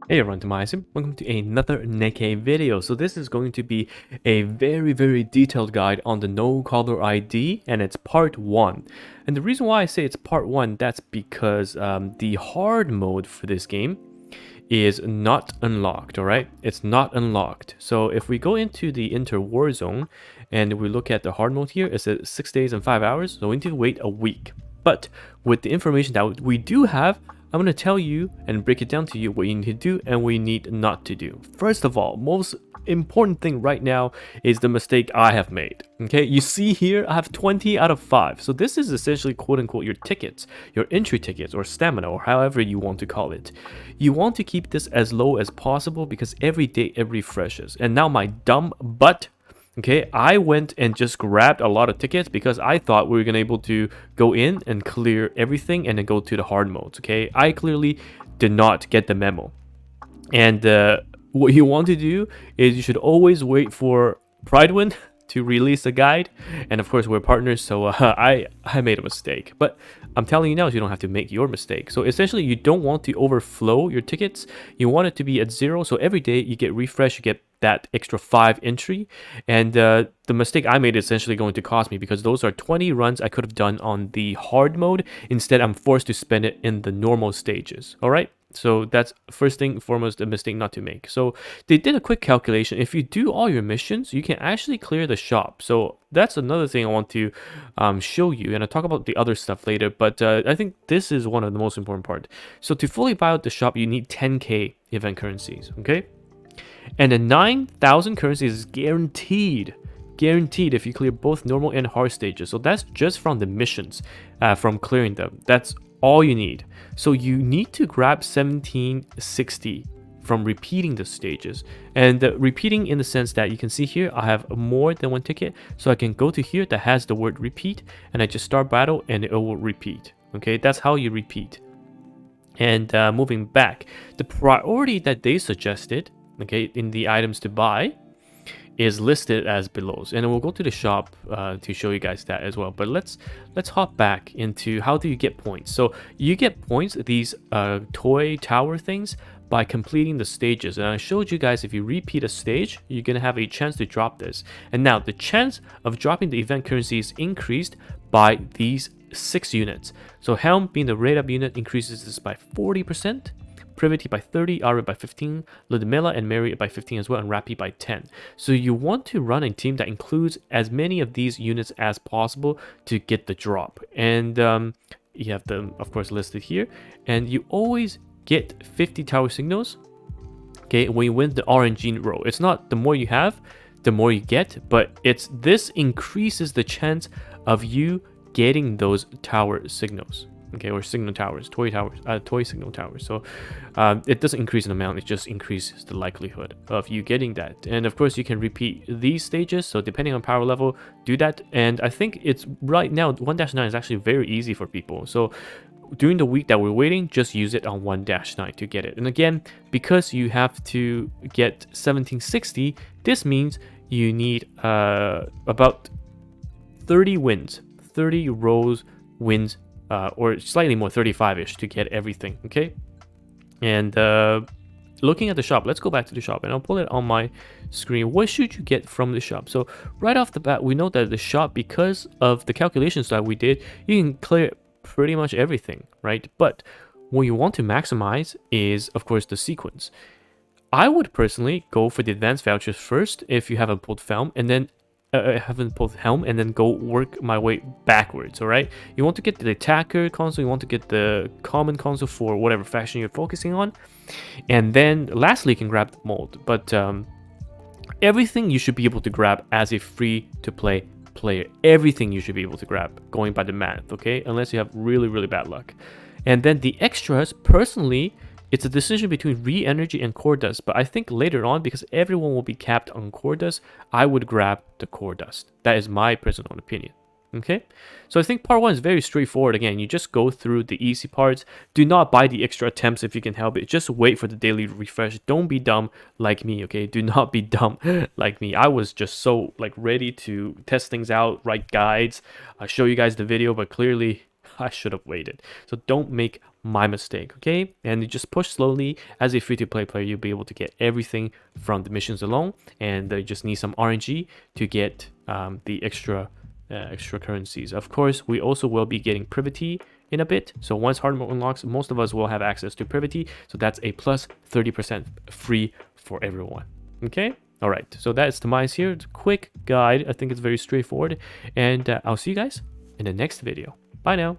Hey everyone, TimaeuSS. Welcome to another NIKKE video. So this is going to be a very detailed guide on the no caller ID, and it's part 1. And the reason why I say it's part 1, that's because the hard mode for this game is not unlocked, alright? It's not unlocked. So if we go into the inter-war zone and we look at the hard mode here, it says 6 days and 5 hours, so we need to wait a week. But with the information that we do have, I'm going to tell you and break it down to you what you need to do and what you need not to do. First of all, most important thing right now is the mistake I have made. Okay, you see here I have 20 out of 5. So this is essentially quote unquote your tickets, your entry tickets or stamina or however you want to call it. You want to keep this as low as possible because every day it refreshes. And now my dumb butt, okay, I went and just grabbed a lot of tickets because I thought we were gonna able to go in and clear everything and then go to the hard modes. Okay, I clearly did not get the memo. And what you want to do is you should always wait for Pridewind to release a guide, and of course we're partners, so I made a mistake, but I'm telling you now, you don't have to make your mistake. So essentially you don't want to overflow your tickets. You want it to be at 0, so every day you get refresh, you get that extra 5 entry. And the mistake I made is essentially going to cost me because those are 20 runs I could have done on the hard mode. Instead, I'm forced to spend it in the normal stages. All right, so that's first thing foremost, a mistake not to make. So they did a quick calculation. If you do all your missions, you can actually clear the shop. So that's another thing I want to show you, and I'll talk about the other stuff later, but I think this is one of the most important part. So to fully buy out the shop, you need 10k event currencies, okay? And the 9,000 currencies is guaranteed if you clear both normal and hard stages. So that's just from the missions, from clearing them. That's all you need. So you need to grab 1760 from repeating the stages, and repeating in the sense that you can see here I have more than one ticket, so I can go to here that has the word repeat and I just start battle and it will repeat. Okay, that's how you repeat. And moving back, the priority that they suggested, okay, in the items to buy is listed as below, and we'll go to the shop to show you guys that as well. But let's hop back into how do you get points. So you get points, these toy tower things, by completing the stages. And I showed you guys if you repeat a stage, you're gonna have a chance to drop this. And now the chance of dropping the event currency is increased by these 6 units. So Helm, being the rate up unit, increases this by 40%. Privity by 30, Ara by 15, Ludmilla and Mary by 15 as well, and Rappy by 10. So you want to run a team that includes as many of these units as possible to get the drop. And you have them, of course, listed here. And you always get 50 tower signals, okay, when you win the RNG row. It's not the more you have, the more you get, but it's this increases the chance of you getting those tower signals. Okay, or signal towers, toy signal towers. So it doesn't increase in amount, it just increases the likelihood of you getting that. And of course you can repeat these stages, so depending on power level, do that. And I think it's right now 1-9 is actually very easy for people. So during the week that we're waiting, just use it on 1-9 to get it. And again, because you have to get 1760, this means you need about 30 wins, 30 rows wins, or slightly more, 35-ish, to get everything. Okay, and looking at the shop, let's go back to the shop and I'll pull it on my screen. What should you get from the shop? So right off the bat, we know that the shop, because of the calculations that we did, you can clear pretty much everything, right? But what you want to maximize is, of course, the sequence. I would personally go for the advanced vouchers first if you haven't pulled Helm, and then go work my way backwards. All right, you want to get the attacker console, you want to get the common console for whatever faction you're focusing on, and then lastly you can grab the mold. But everything you should be able to grab as a free to play player. Everything you should be able to grab going by the math, okay, unless you have really bad luck. And then the extras, personally, it's a decision between re-energy and core dust, but I think later on, because everyone will be capped on core dust, I would grab the core dust. That is my personal opinion. Okay, so I think part 1 is very straightforward. Again, you just go through the easy parts. Do not buy the extra attempts if you can help it. Just wait for the daily refresh. Don't be dumb like me, okay? Do not be dumb like me. I was just so ready to test things out, write guides, show you guys the video, but clearly I should have waited. So don't make my mistake, okay? And you just push slowly. As a free-to-play player, you'll be able to get everything from the missions alone, and you just need some RNG to get the extra currencies. Of course, we also will be getting privity in a bit. So once hard mode unlocks, most of us will have access to privity. So that's a plus 30% free for everyone. Okay. All right. So that's TimaeuSS here. It's a quick guide. I think it's very straightforward. And I'll see you guys in the next video. Bye now.